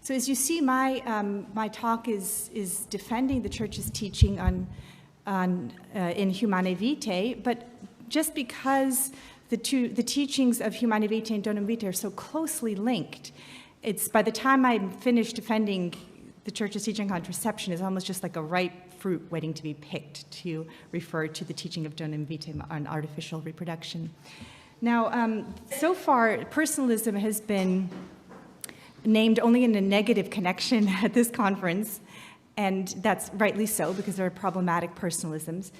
So as you see, my talk is defending the Church's teaching in Humanae Vitae, but just because the teachings of Humanae Vitae and Donum Vitae are so closely linked, it's by the time I'm finished defending the Church's teaching on contraception, it's almost just like a ripe fruit waiting to be picked to refer to the teaching of Donum Vitae on artificial reproduction. Now, so far, personalism has been named only in a negative connection at this conference, and that's rightly so because there are problematic personalisms.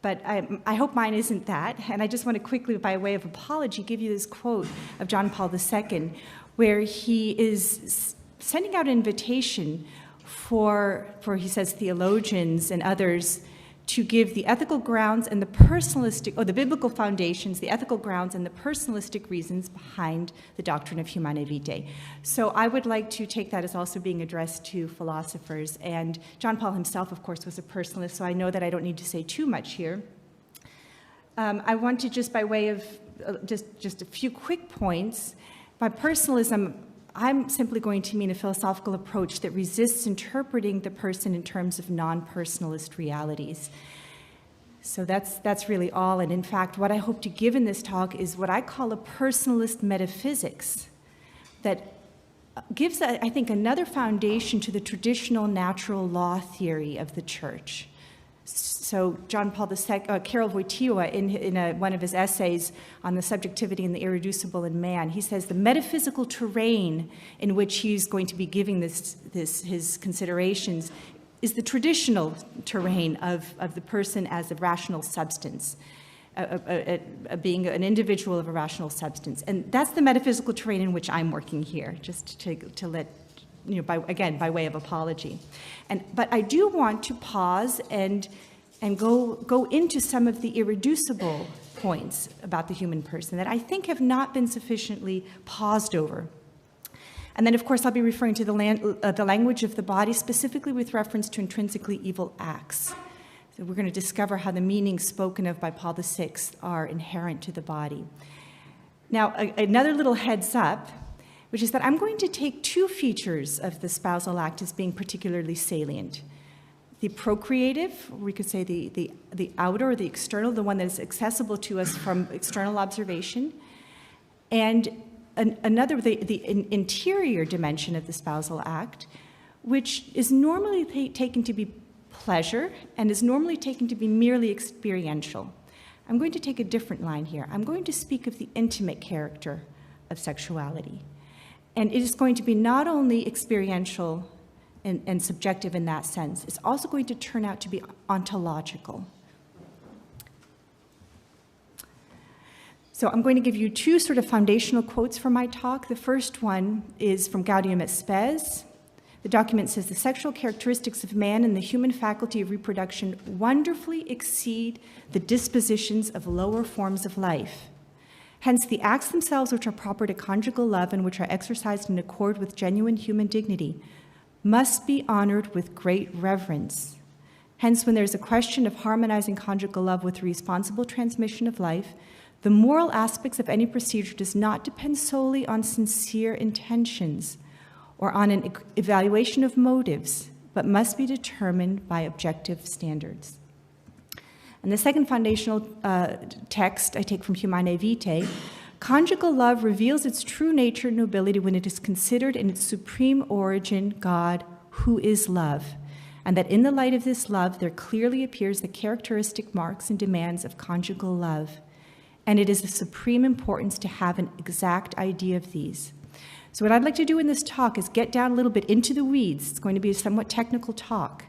But I hope mine isn't that, and I just want to quickly, by way of apology, give you this quote of John Paul II, where he is sending out an invitation for he says, theologians and others to give the ethical grounds and the personalistic, or the biblical foundations, the ethical grounds and the personalistic reasons behind the doctrine of Humanae Vitae. So I would like to take that as also being addressed to philosophers. And John Paul himself, of course, was a personalist, so I know that I don't need to say too much here. I want to just, by way of just a few quick points, by personalism, I'm simply going to mean a philosophical approach that resists interpreting the person in terms of non-personalist realities. So that's really all. And in fact, what I hope to give in this talk is what I call a personalist metaphysics that gives, I think, another foundation to the traditional natural law theory of the Church. So John Paul II, Karol Wojtyła, in one of his essays on the subjectivity and the irreducible in man, he says the metaphysical terrain in which he's going to be giving his considerations is the traditional terrain of the person as a rational substance, being an individual of a rational substance. And that's the metaphysical terrain in which I'm working here, just to let, by way of apology. But I do want to pause and go into some of the irreducible points about the human person that I think have not been sufficiently paused over. And then, of course, I'll be referring to the language of the body, specifically with reference to intrinsically evil acts. So we're going to discover how the meanings spoken of by Paul VI are inherent to the body. Now, another little heads up, which is that I'm going to take two features of the spousal act as being particularly salient. The procreative, or we could say the outer or the external, the one that is accessible to us from external observation, and another, the interior dimension of the spousal act, which is normally taken to be pleasure and is normally taken to be merely experiential. I'm going to take a different line here. I'm going to speak of the intimate character of sexuality. And it is going to be not only experiential and subjective in that sense, it's also going to turn out to be ontological. So I'm going to give you two sort of foundational quotes for my talk. The first one is from Gaudium et Spes. The document says, the sexual characteristics of man and the human faculty of reproduction wonderfully exceed the dispositions of lower forms of life. Hence, the acts themselves which are proper to conjugal love and which are exercised in accord with genuine human dignity must be honored with great reverence. Hence, when there's a question of harmonizing conjugal love with the responsible transmission of life, the moral aspects of any procedure does not depend solely on sincere intentions or on an evaluation of motives, but must be determined by objective standards. And the second foundational text I take from Humanae Vitae, conjugal love reveals its true nature and nobility when it is considered in its supreme origin, God, who is love, and that in the light of this love there clearly appears the characteristic marks and demands of conjugal love. And it is of supreme importance to have an exact idea of these. So what I'd like to do in this talk is get down a little bit into the weeds. It's going to be a somewhat technical talk,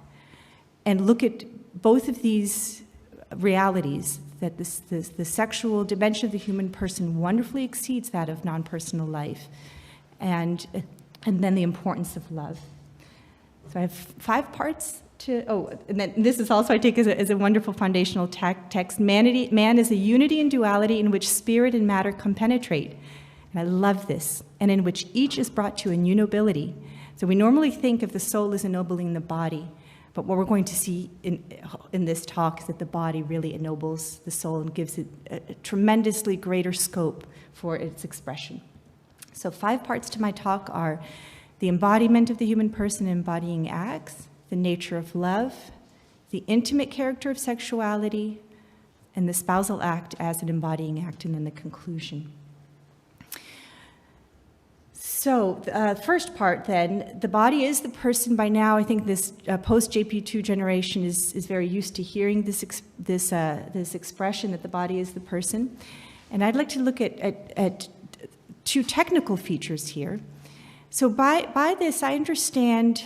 and look at both of these realities, that the sexual dimension of the human person wonderfully exceeds that of non-personal life, and then the importance of love. So I have 5 parts to, and then this is also, I take as a wonderful foundational text. Man is a unity and duality in which spirit and matter compenetrate. And I love this, and in which each is brought to a new nobility. So we normally think of the soul as ennobling the body, but what we're going to see in this talk is that the body really ennobles the soul and gives it a tremendously greater scope for its expression. So 5 parts to my talk are the embodiment of the human person embodying acts, the nature of love, the intimate character of sexuality, and the spousal act as an embodying act, and then the conclusion. So, first part then, the body is the person. By now, I think this post-JP2 generation is very used to hearing this expression that the body is the person. And I'd like to look at two technical features here. So by this, I understand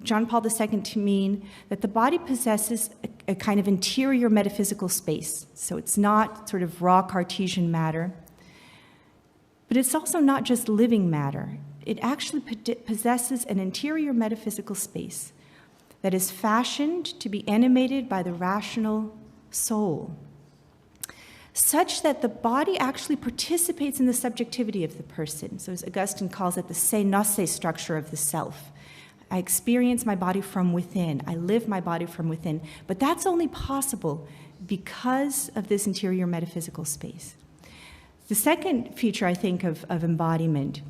John Paul II to mean that the body possesses a kind of interior metaphysical space. So it's not sort of raw Cartesian matter, but it's also not just living matter. It actually possesses an interior metaphysical space that is fashioned to be animated by the rational soul, such that the body actually participates in the subjectivity of the person. So as Augustine calls it, the se nosse structure of the self. I experience my body from within. I live my body from within. But that's only possible because of this interior metaphysical space. The second feature, I think, of embodiment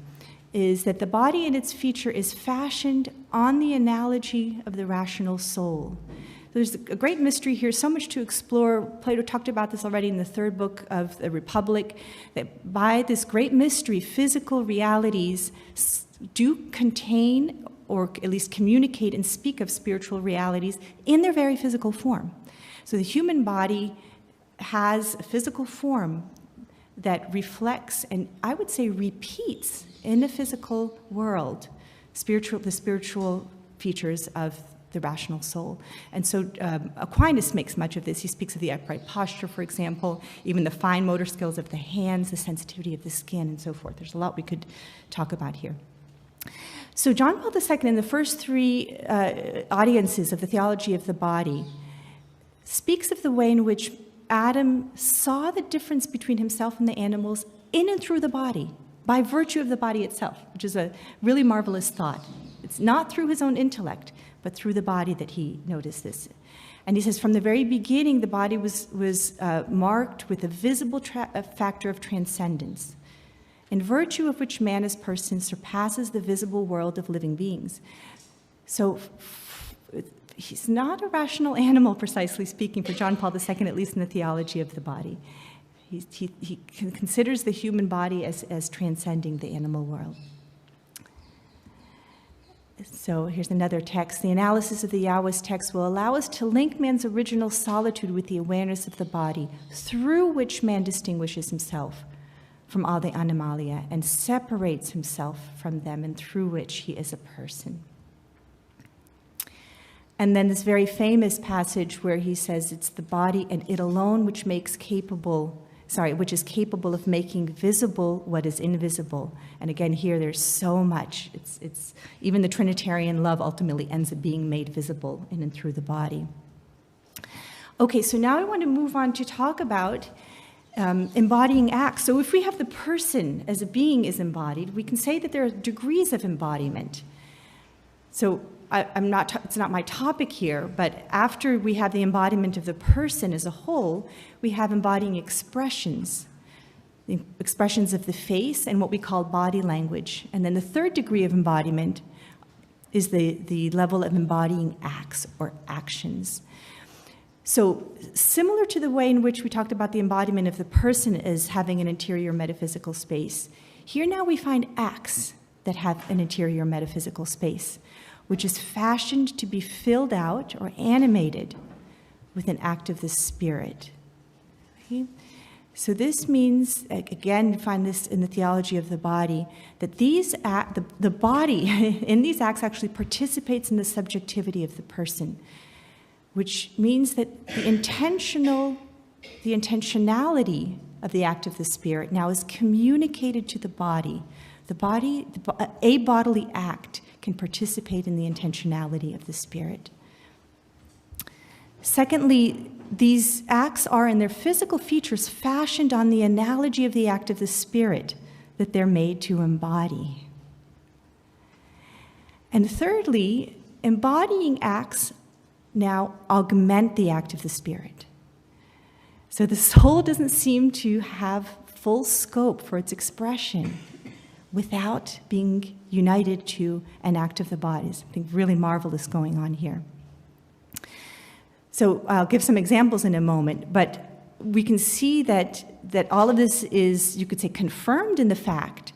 is that the body in its feature is fashioned on the analogy of the rational soul. There's a great mystery here, so much to explore. Plato talked about this already in the third book of the Republic, that by this great mystery, physical realities do contain, or at least communicate and speak of spiritual realities in their very physical form. So the human body has a physical form that reflects, and I would say repeats, in the physical world, the spiritual features of the rational soul. And so Aquinas makes much of this. He speaks of the upright posture, for example, even the fine motor skills of the hands, the sensitivity of the skin, and so forth. There's a lot we could talk about here. So John Paul II, in the first three audiences of the theology of the body, speaks of the way in which Adam saw the difference between himself and the animals in and through the body, by virtue of the body itself, which is a really marvelous thought. It's not through his own intellect, but through the body that he noticed this. And he says, from the very beginning, the body was marked with a visible factor of transcendence, in virtue of which man as person surpasses the visible world of living beings. So he's not a rational animal, precisely speaking, for John Paul II, at least in the theology of the body. He considers the human body as transcending the animal world. So here's another text. The analysis of the Yahweh's text will allow us to link man's original solitude with the awareness of the body, through which man distinguishes himself from all the animalia and separates himself from them, and through which he is a person. And then this very famous passage where he says it's the body and it alone which is capable of making visible what is invisible. And again, here there's so much. It's even the Trinitarian love ultimately ends up being made visible in and through the body. Okay, so now I want to move on to talk about embodying acts. So if we have the person as a being is embodied, we can say that there are degrees of embodiment. So it's not my topic here, but after we have the embodiment of the person as a whole, we have embodying expressions, the expressions of the face and what we call body language. And then the third degree of embodiment is the level of embodying acts or actions. So similar to the way in which we talked about the embodiment of the person as having an interior metaphysical space, here now we find acts that have an interior metaphysical space, which is fashioned to be filled out or animated with an act of the Spirit. Okay? So this means, again, you find this in the theology of the body, that the body in these acts actually participates in the subjectivity of the person, which means that the intentionality of the act of the Spirit now is communicated to the body. A bodily act can participate in the intentionality of the Spirit. Secondly, these acts are in their physical features fashioned on the analogy of the act of the Spirit that they're made to embody. And thirdly, embodying acts now augment the act of the Spirit. So the soul doesn't seem to have full scope for its expression without being united to an act of the body. Something really marvelous going on here. So I'll give some examples in a moment, but we can see that all of this is, you could say, confirmed in the fact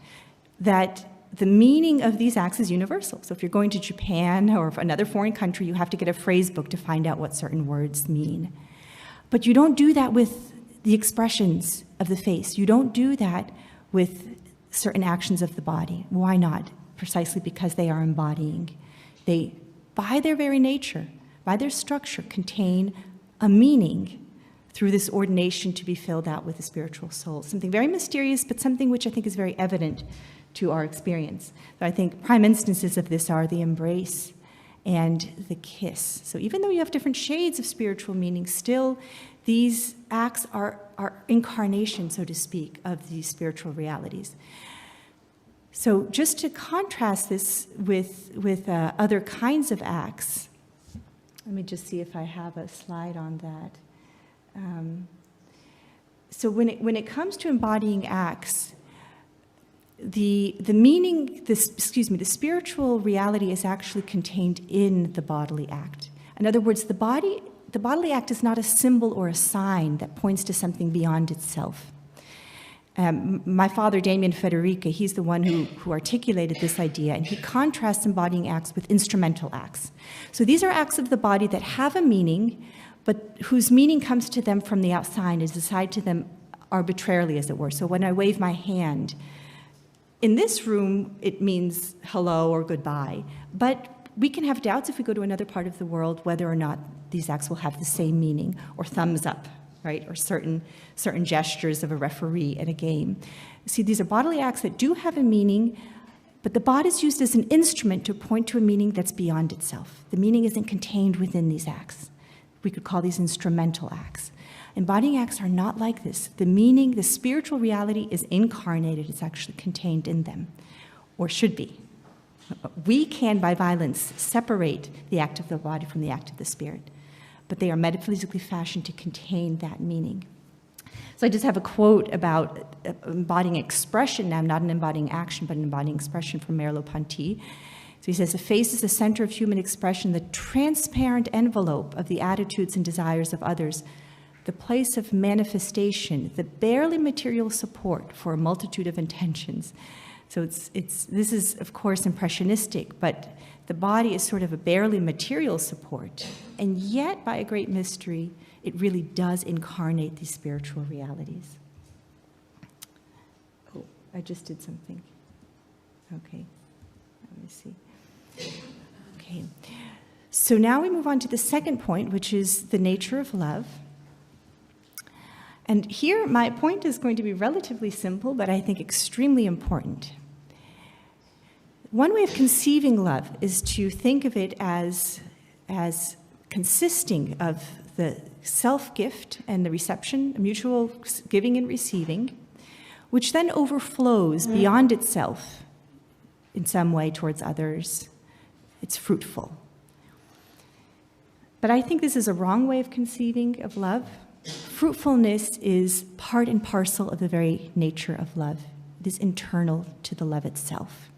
that the meaning of these acts is universal. So if you're going to Japan or another foreign country, you have to get a phrase book to find out what certain words mean. But you don't do that with the expressions of the face. You don't do that with certain actions of the body. Why not? Precisely because they are embodying. They, by their very nature, by their structure, contain a meaning through this ordination to be filled out with the spiritual soul. Something very mysterious, but something which I think is very evident to our experience. So I think prime instances of this are the embrace and the kiss. So even though you have different shades of spiritual meaning, still these acts are incarnation, so to speak, of these spiritual realities. So just to contrast this with other kinds of acts, let me just see if I have a slide on that. So when it comes to embodying acts, the meaning, the spiritual reality is actually contained in the bodily act. In other words, the bodily act is not a symbol or a sign that points to something beyond itself. My father, Damien Fedoryka, he's the one who articulated this idea, and he contrasts embodying acts with instrumental acts. So these are acts of the body that have a meaning, but whose meaning comes to them from the outside, is assigned to them arbitrarily, as it were. So when I wave my hand, in this room, it means hello or goodbye, but we can have doubts if we go to another part of the world whether or not these acts will have the same meaning, or thumbs up, right, or certain gestures of a referee at a game. See, these are bodily acts that do have a meaning, but the body is used as an instrument to point to a meaning that's beyond itself. The meaning isn't contained within these acts. We could call these instrumental acts. Embodying acts are not like this. The meaning, the spiritual reality is incarnated. It's actually contained in them, or should be. We can, by violence, separate the act of the body from the act of the spirit, but they are metaphysically fashioned to contain that meaning. So I just have a quote about embodying expression now, not an embodying action, but an embodying expression from Merleau-Ponty. So he says, the face is the center of human expression, the transparent envelope of the attitudes and desires of others, the place of manifestation, the barely material support for a multitude of intentions. So this is, of course, impressionistic, but the body is sort of a barely material support. And yet, by a great mystery, it really does incarnate these spiritual realities. Oh, I just did something. Okay, let me see. Okay, so now we move on to the second point, which is the nature of love. And here, my point is going to be relatively simple, but I think extremely important. One way of conceiving love is to think of it as consisting of the self-gift and the reception, mutual giving and receiving, which then overflows beyond itself in some way towards others. It's fruitful. But I think this is a wrong way of conceiving of love. Fruitfulness is part and parcel of the very nature of love. It is internal to the love itself.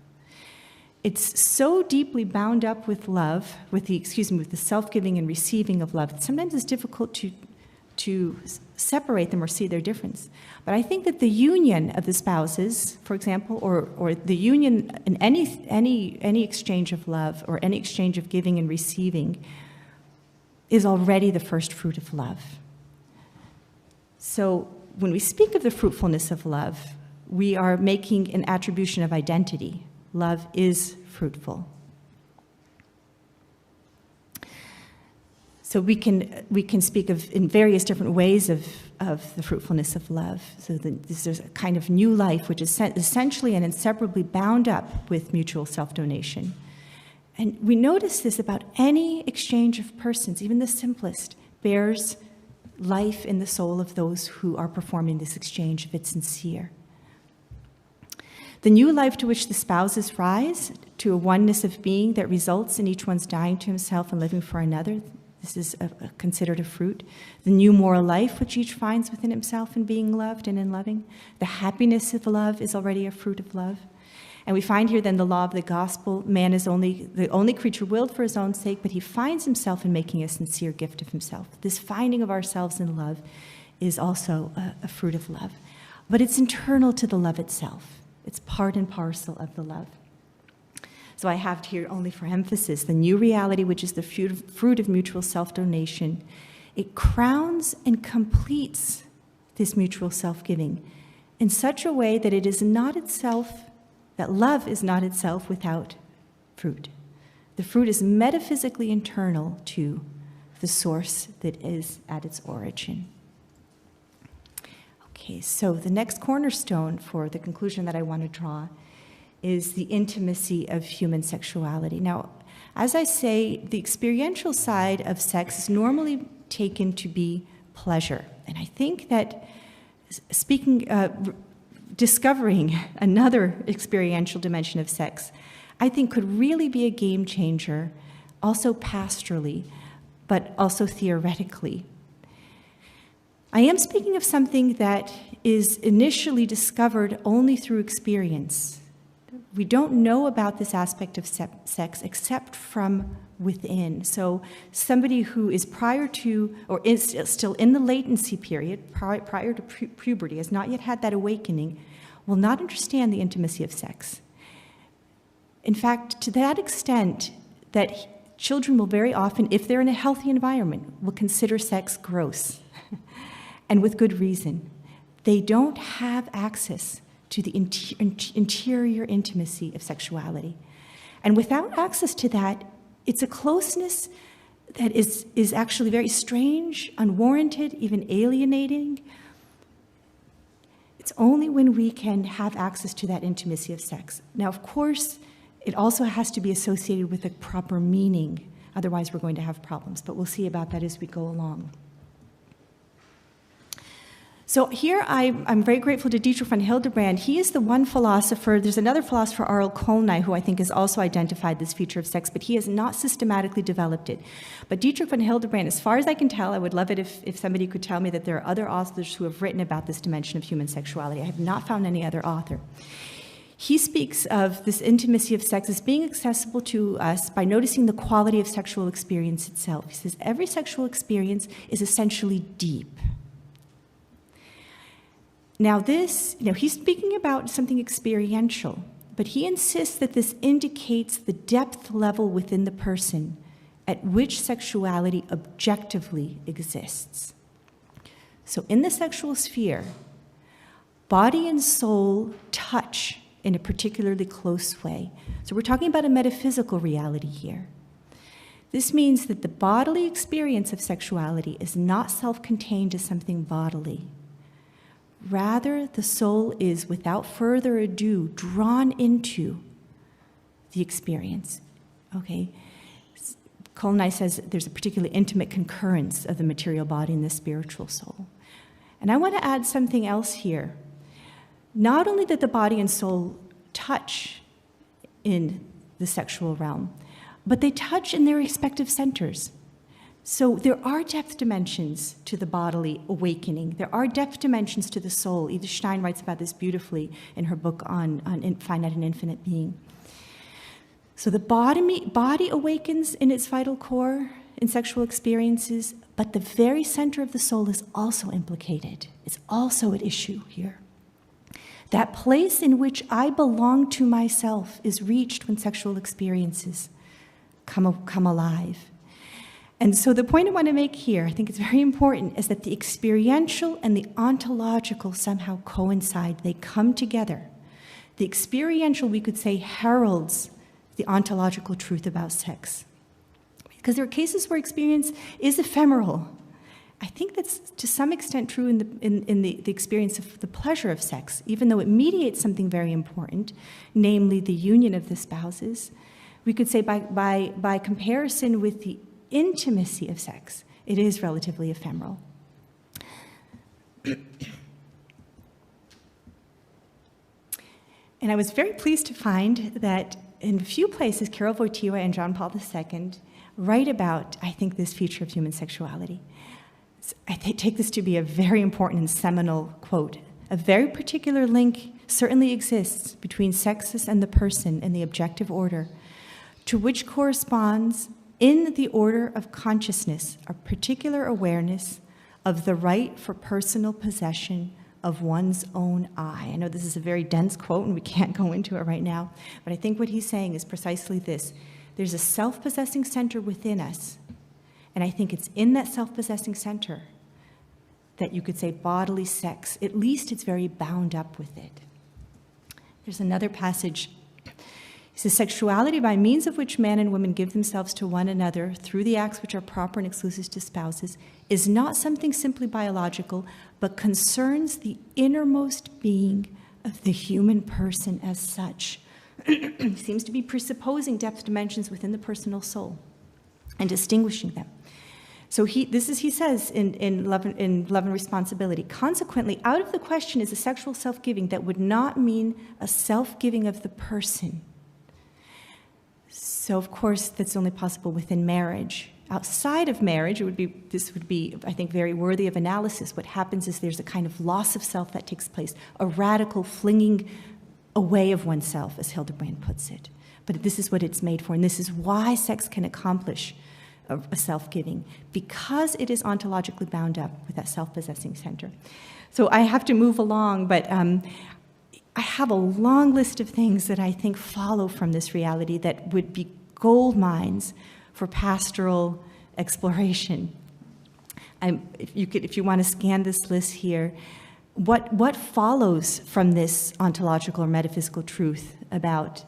It's so deeply bound up with love, with the self-giving and receiving of love, that sometimes it's difficult to separate them or see their difference. But I think that the union of the spouses, for example, or the union in any exchange of love or any exchange of giving and receiving is already the first fruit of love. So when we speak of the fruitfulness of love, we are making an attribution of identity. Love is fruitful. So we can speak of in various different ways of the fruitfulness of love. So there's a kind of new life which is essentially and inseparably bound up with mutual self-donation. And we notice this about any exchange of persons, even the simplest, bears life in the soul of those who are performing this exchange if it's sincere. The new life to which the spouses rise, to a oneness of being that results in each one's dying to himself and living for another, this is considered a fruit. The new moral life which each finds within himself in being loved and in loving. The happiness of love is already a fruit of love. And we find here then the law of the gospel. Man is the only creature willed for his own sake, but he finds himself in making a sincere gift of himself. This finding of ourselves in love is also a fruit of love. But it's internal to the love itself. It's part and parcel of the love. So I have here only for emphasis the new reality, which is the fruit of mutual self-donation. It crowns and completes this mutual self-giving in such a way that it is not itself, that love is not itself without fruit. The fruit is metaphysically internal to the source that is at its origin. Okay, so the next cornerstone for the conclusion that I want to draw is the intimacy of human sexuality. Now, as I say, the experiential side of sex is normally taken to be pleasure. And I think that discovering another experiential dimension of sex, I think could really be a game changer, also pastorally, but also theoretically. I am speaking of something that is initially discovered only through experience. We don't know about this aspect of sex except from within. So somebody who is prior to, or is still in the latency period, prior to puberty, has not yet had that awakening, will not understand the intimacy of sex. In fact, to that extent that children will very often, if they're in a healthy environment, will consider sex gross, and with good reason. They don't have access to the interior intimacy of sexuality. And without access to that, it's a closeness that is actually very strange, unwarranted, even alienating. It's only when we can have access to that intimacy of sex. Now, of course, it also has to be associated with a proper meaning. Otherwise, we're going to have problems. But we'll see about that as we go along. So here I'm very grateful to Dietrich von Hildebrand. He is the one philosopher. There's another philosopher, Arl Kolnai, who I think has also identified this feature of sex, but he has not systematically developed it. But Dietrich von Hildebrand, as far as I can tell, I would love it if somebody could tell me that there are other authors who have written about this dimension of human sexuality. I have not found any other author. He speaks of this intimacy of sex as being accessible to us by noticing the quality of sexual experience itself. He says every sexual experience is essentially deep. Now this, he's speaking about something experiential, but he insists that this indicates the depth level within the person at which sexuality objectively exists. So in the sexual sphere, body and soul touch in a particularly close way. So we're talking about a metaphysical reality here. This means that the bodily experience of sexuality is not self-contained as something bodily. Rather, the soul is, without further ado, drawn into the experience. Okay? Kolnai says there's a particularly intimate concurrence of the material body and the spiritual soul. And I want to add something else here. Not only that the body and soul touch in the sexual realm, but they touch in their respective centers. So there are depth dimensions to the bodily awakening. There are depth dimensions to the soul. Edith Stein writes about this beautifully in her book on finite and infinite being. So the body awakens in its vital core in sexual experiences, but the very center of the soul is also implicated. It's also at issue here. That place in which I belong to myself is reached when sexual experiences come alive. And so the point I want to make here, I think it's very important, is that the experiential and the ontological somehow coincide. They come together. The experiential, we could say, heralds the ontological truth about sex. Because there are cases where experience is ephemeral. I think that's to some extent true in the experience of the pleasure of sex, even though it mediates something very important, namely the union of the spouses. We could say by comparison with the intimacy of sex, it is relatively ephemeral. And I was very pleased to find that in a few places, Karol Wojtyła and John Paul II write about, I think, this feature of human sexuality. I take this to be a very important and seminal quote, a very particular link certainly exists between sexes and the person in the objective order, to which corresponds in the order of consciousness a particular awareness of the right for personal possession of one's own I. I know this is a very dense quote and we can't go into it right now, but I think what he's saying is precisely this. There's a self-possessing center within us, and I think it's in that self-possessing center that you could say bodily sex, at least it's very bound up with it. There's another passage. He says, sexuality by means of which man and woman give themselves to one another through the acts which are proper and exclusive to spouses is not something simply biological, but concerns the innermost being of the human person as such. He seems to be presupposing depth dimensions within the personal soul and distinguishing them. So he says in Love and Responsibility, consequently, out of the question is a sexual self-giving that would not mean a self-giving of the person. So, of course, that's only possible within marriage. Outside of marriage, this would be, I think, very worthy of analysis. What happens is there's a kind of loss of self that takes place, a radical flinging away of oneself, as Hildebrand puts it. But this is what it's made for, and this is why sex can accomplish a self-giving, because it is ontologically bound up with that self-possessing center. So I have to move along, but I have a long list of things that I think follow from this reality that would be gold mines for pastoral exploration. If you want to scan this list here, what follows from this ontological or metaphysical truth about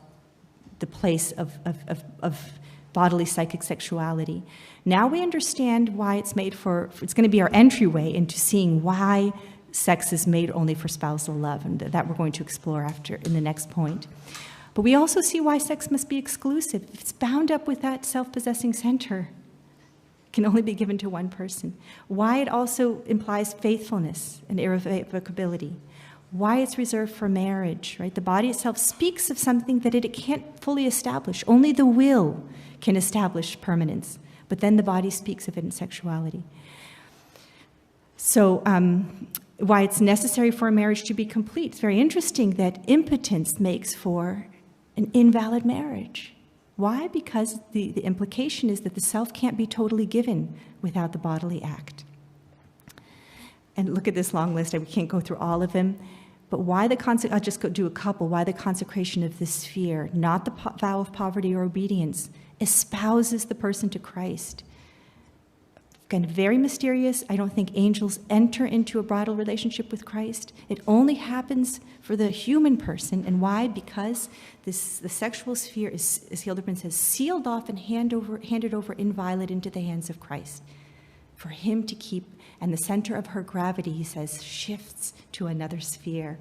the place of bodily psychic sexuality? Now we understand why it's made for, it's going to be our entryway into seeing why sex is made only for spousal love, and that we're going to explore after in the next point. But we also see why sex must be exclusive. If it's bound up with that self-possessing center, it can only be given to one person. Why it also implies faithfulness and irrevocability. Why it's reserved for marriage, right? The body itself speaks of something that it can't fully establish. Only the will can establish permanence, but then the body speaks of it in sexuality. So, why it's necessary for a marriage to be complete. It's very interesting that impotence makes for an invalid marriage. Why? Because the implication is that the self can't be totally given without the bodily act. And look at this long list. We can't go through all of them. But why I'll just do a couple. Why the consecration of the sphere, not the vow of poverty or obedience, espouses the person to Christ. Again, very mysterious. I don't think angels enter into a bridal relationship with Christ. It only happens for the human person. And why? Because the sexual sphere is, as Hildebrand says, sealed off and handed over inviolate into the hands of Christ for him to keep. And the center of her gravity, he says, shifts to another sphere.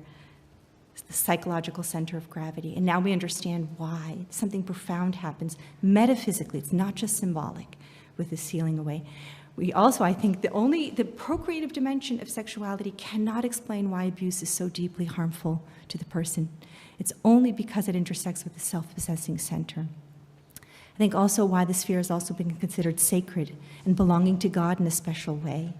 It's the psychological center of gravity. And now we understand why. Something profound happens metaphysically. It's not just symbolic with the sealing away. We also, I think, the procreative dimension of sexuality cannot explain why abuse is so deeply harmful to the person. It's only because it intersects with the self-possessing center. I think also why the sphere has also been considered sacred and belonging to God in a special way.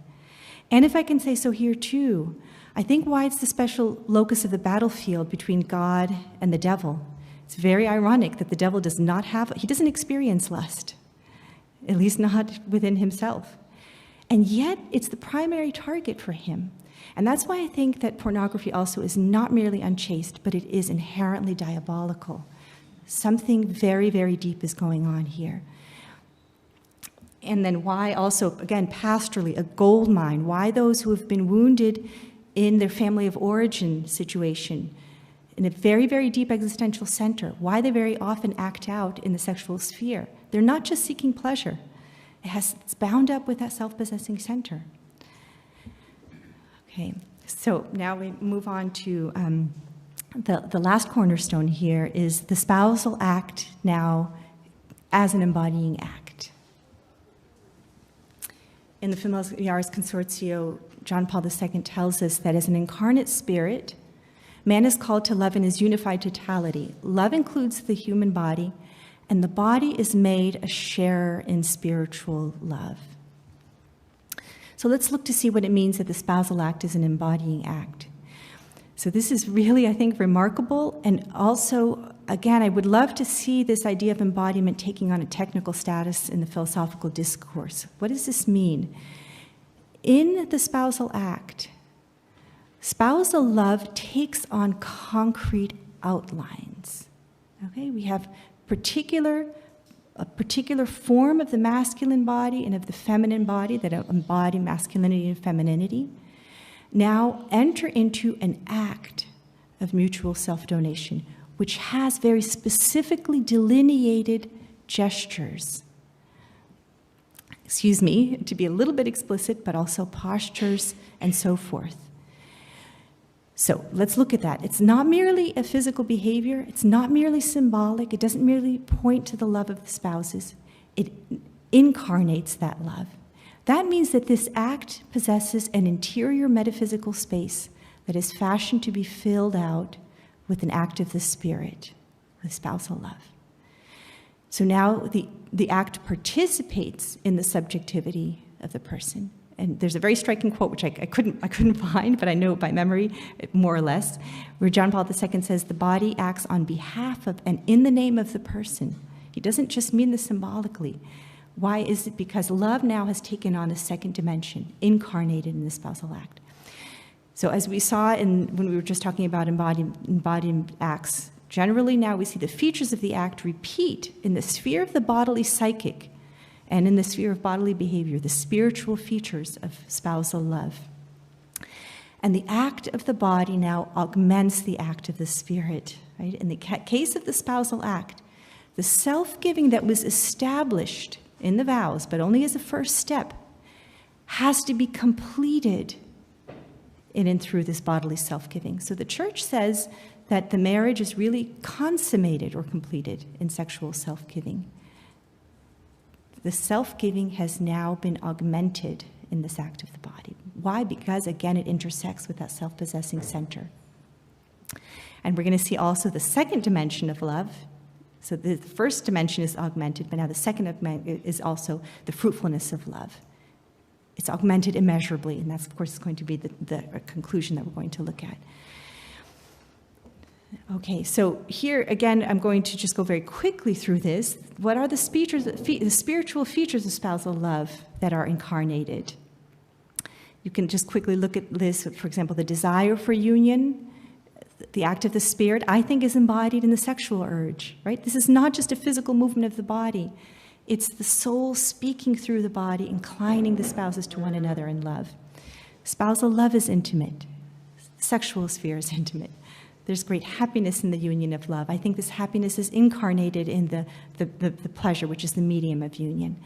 And if I can say so here too, I think why it's the special locus of the battlefield between God and the devil. It's very ironic that the devil he doesn't experience lust, at least not within himself. And yet, it's the primary target for him. And that's why I think that pornography also is not merely unchaste, but it is inherently diabolical. Something very, very deep is going on here. And then why also, again, pastorally, a gold mine. Why those who have been wounded in their family of origin situation, in a very, very deep existential center, why they very often act out in the sexual sphere. They're not just seeking pleasure. It's bound up with that self-possessing center. Okay, so now we move on to the last cornerstone here is the spousal act now as an embodying act. In the Familiaris Consortio, John Paul II tells us that as an incarnate spirit, man is called to love in his unified totality. Love includes the human body, and the body is made a sharer in spiritual love. So let's look to see what it means that the spousal act is an embodying act. So this is really, I think, remarkable. And also, again, I would love to see this idea of embodiment taking on a technical status in the philosophical discourse. What does this mean? In the spousal act, spousal love takes on concrete outlines. Okay, we have a particular form of the masculine body and of the feminine body that embody masculinity and femininity. Now enter into an act of mutual self-donation, which has very specifically delineated gestures. Excuse me, to be a little bit explicit, but also postures and so forth. So let's look at that. It's not merely a physical behavior. It's not merely symbolic. It doesn't merely point to the love of the spouses. It incarnates that love. That means that this act possesses an interior metaphysical space that is fashioned to be filled out with an act of the Spirit, with spousal love. So now the act participates in the subjectivity of the person. And there's a very striking quote, which I couldn't find, but I know it by memory, more or less, where John Paul II says, the body acts on behalf of and in the name of the person. He doesn't just mean this symbolically. Why is it? Because love now has taken on a second dimension, incarnated in the spousal act. So as we saw when we were just talking about embodied acts, generally now we see the features of the act repeat in the sphere of the bodily psychic and in the sphere of bodily behavior, the spiritual features of spousal love. And the act of the body now augments the act of the spirit. Right? In the case of the spousal act, the self-giving that was established in the vows, but only as a first step, has to be completed in and through this bodily self-giving. So the Church says that the marriage is really consummated or completed in sexual self-giving. The self-giving has now been augmented in this act of the body. Why? Because, again, it intersects with that self-possessing center. And we're going to see also the second dimension of love. So the first dimension is augmented, but now the second is also the fruitfulness of love. It's augmented immeasurably, and that's, of course, going to be the conclusion that we're going to look at. Okay, so here, again, I'm going to just go very quickly through this. What are the spiritual features of spousal love that are incarnated? You can just quickly look at this. For example, the desire for union, the act of the Spirit, I think is embodied in the sexual urge, right? This is not just a physical movement of the body. It's the soul speaking through the body, inclining the spouses to one another in love. Spousal love is intimate. Sexual sphere is intimate. There's great happiness in the union of love. I think this happiness is incarnated in the pleasure, which is the medium of union.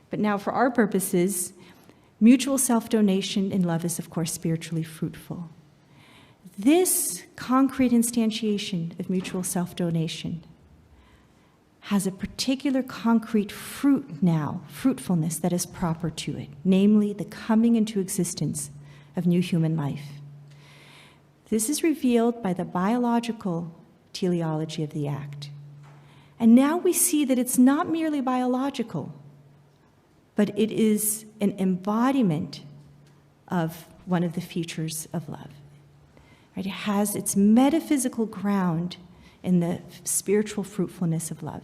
But now, for our purposes, mutual self-donation in love is, of course, spiritually fruitful. This concrete instantiation of mutual self-donation has a particular concrete fruit now, fruitfulness that is proper to it, namely the coming into existence of new human life. This is revealed by the biological teleology of the act. And now we see that it's not merely biological, but it is an embodiment of one of the features of love. Right? It has its metaphysical ground in the spiritual fruitfulness of love.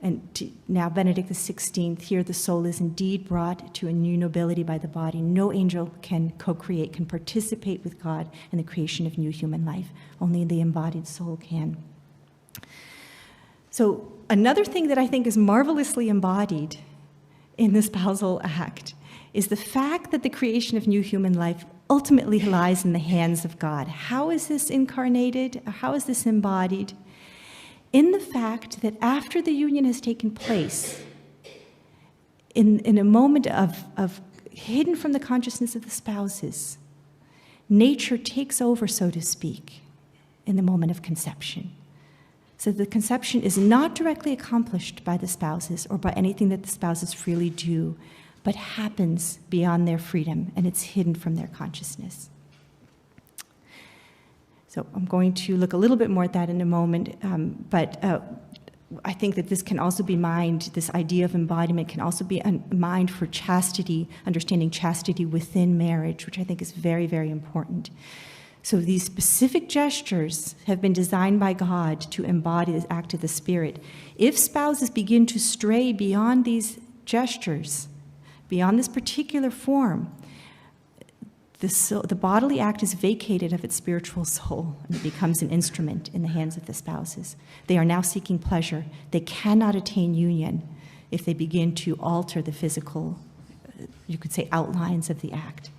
And now Benedict XVI, here the soul is indeed brought to a new nobility by the body. No angel can co-create, can participate with God in the creation of new human life. Only the embodied soul can. So another thing that I think is marvelously embodied in the spousal act is the fact that the creation of new human life ultimately lies in the hands of God. How is this incarnated? How is this embodied? In the fact that after the union has taken place, in a moment of hidden from the consciousness of the spouses, nature takes over, so to speak, in the moment of conception. So the conception is not directly accomplished by the spouses or by anything that the spouses freely do, but happens beyond their freedom, and it's hidden from their consciousness. So I'm going to look a little bit more at that in a moment, but I think that this can also be mined, this idea of embodiment can also be mined for chastity, understanding chastity within marriage, which I think is very, very important. So these specific gestures have been designed by God to embody this act of the Spirit. If spouses begin to stray beyond these gestures, beyond this particular form, the bodily act is vacated of its spiritual soul, and it becomes an instrument in the hands of the spouses. They are now seeking pleasure. They cannot attain union if they begin to alter the physical, you could say, outlines of the act.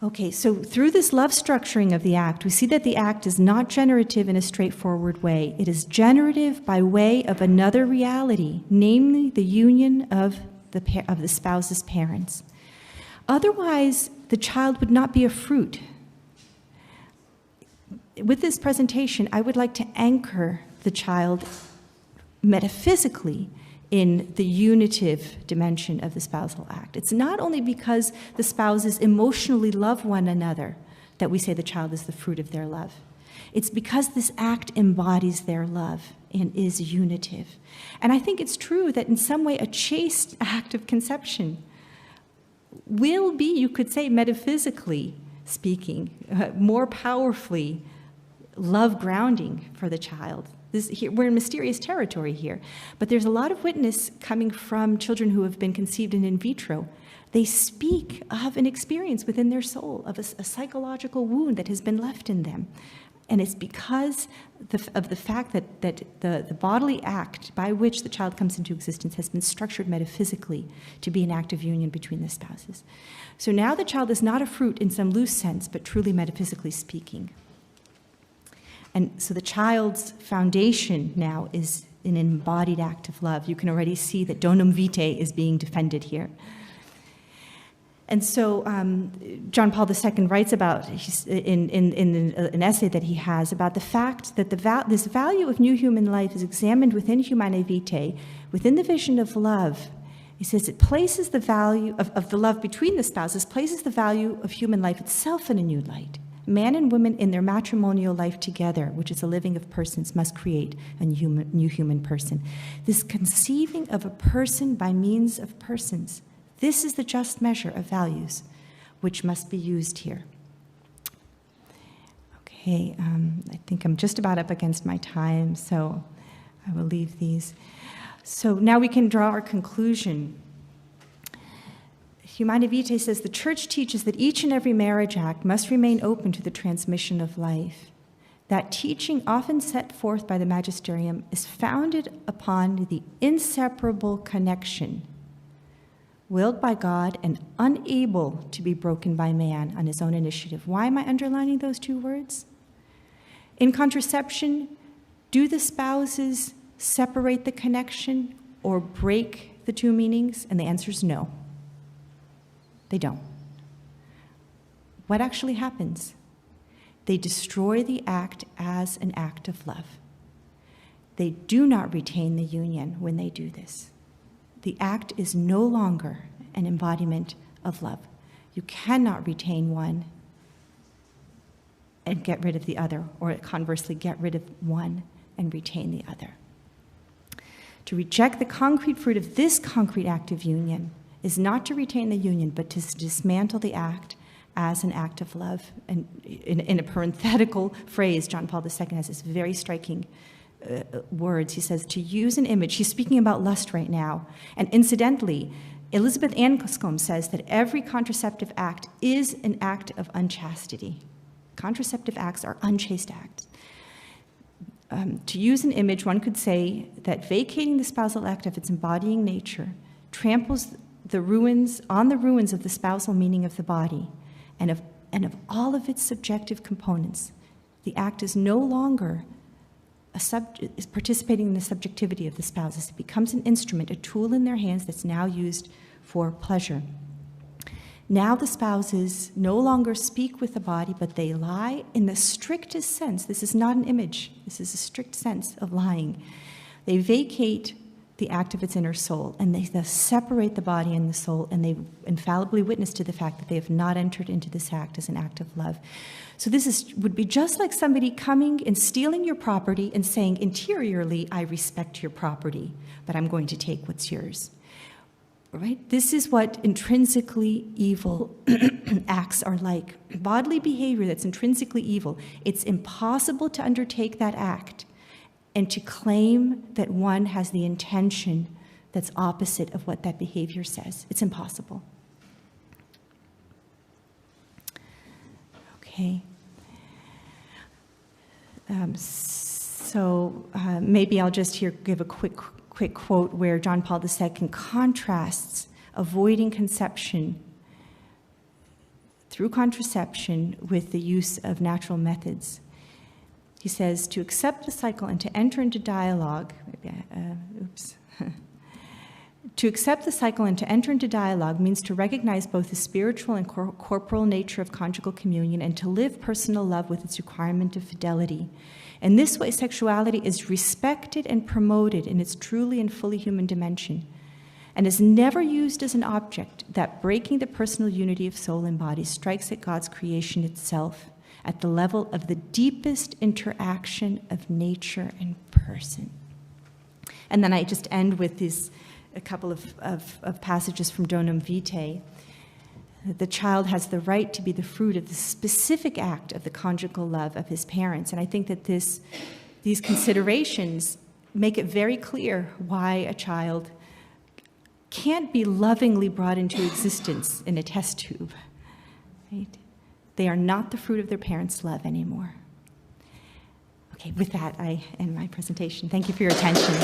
Okay, so through this love structuring of the act, we see that the act is not generative in a straightforward way. It is generative by way of another reality, namely the union of the spouse's parents. Otherwise, the child would not be a fruit. With this presentation, I would like to anchor the child metaphysically in the unitive dimension of the spousal act. It's not only because the spouses emotionally love one another that we say the child is the fruit of their love. It's because this act embodies their love and is unitive. And I think it's true that in some way a chaste act of conception will be, you could say metaphysically speaking, more powerfully love grounding for the child. We're in mysterious territory here, but there's a lot of witness coming from children who have been conceived in vitro. They speak of an experience within their soul, of a psychological wound that has been left in them. And it's because of the fact that the bodily act by which the child comes into existence has been structured metaphysically to be an act of union between the spouses. So now the child is not a fruit in some loose sense, but truly metaphysically speaking. And so the child's foundation now is an embodied act of love. You can already see that donum vitae is being defended here. And so John Paul II writes about, in an essay that he has, about the fact that this value of new human life is examined within Humanae Vitae, within the vision of love. He says it places the value of the love between the spouses, places the value of human life itself in a new light. Man and woman in their matrimonial life together, which is a living of persons, must create a new human person. This conceiving of a person by means of persons, this is the just measure of values which must be used here. Okay, I think I'm just about up against my time, so I will leave these. So now we can draw our conclusion. Humanae Vitae says the Church teaches that each and every marriage act must remain open to the transmission of life. That teaching, often set forth by the magisterium, is founded upon the inseparable connection willed by God and unable to be broken by man on his own initiative. Why am I underlining those two words? In contraception, do the spouses separate the connection or break the two meanings? And the answer is no. They don't. What actually happens? They destroy the act as an act of love. They do not retain the union when they do this. The act is no longer an embodiment of love. You cannot retain one and get rid of the other, or conversely, get rid of one and retain the other. To reject the concrete fruit of this concrete act of union is not to retain the union, but to dismantle the act as an act of love. And in a parenthetical phrase, John Paul II has this very striking words. He says, to use an image, he's speaking about lust right now. And incidentally, Elizabeth Anscombe says that every contraceptive act is an act of unchastity. Contraceptive acts are unchaste acts. To use an image, one could say that vacating the spousal act of its embodying nature tramples on the ruins of the spousal meaning of the body and of all of its subjective components. The act is no longer is participating in the subjectivity of the spouses. It becomes an instrument, a tool in their hands that's now used for pleasure. Now the spouses no longer speak with the body, but they lie in the strictest sense. This is not an image. This is a strict sense of lying. They vacate the act of its inner soul, and they thus separate the body and the soul, and they infallibly witness to the fact that they have not entered into this act as an act of love. So this would be just like somebody coming and stealing your property and saying, interiorly, I respect your property, but I'm going to take what's yours. right? This is what intrinsically evil acts are like. Bodily behavior that's intrinsically evil. It's impossible to undertake that act and to claim that one has the intention that's opposite of what that behavior says. It's impossible. Okay. Maybe I'll just here give a quick quote where John Paul II contrasts avoiding conception through contraception with the use of natural methods. He says, to accept the cycle and to enter into dialogue, to accept the cycle and to enter into dialogue means to recognize both the spiritual and corporal nature of conjugal communion and to live personal love with its requirement of fidelity. In this way, sexuality is respected and promoted in its truly and fully human dimension and is never used as an object that, breaking the personal unity of soul and body, strikes at God's creation itself at the level of the deepest interaction of nature and person. And then I just end with a couple of passages from Donum Vitae. The child has the right to be the fruit of the specific act of the conjugal love of his parents. And I think that these considerations make it very clear why a child can't be lovingly brought into existence in a test tube. Right? They are not the fruit of their parents' love anymore. Okay, with that, I end my presentation. Thank you for your attention.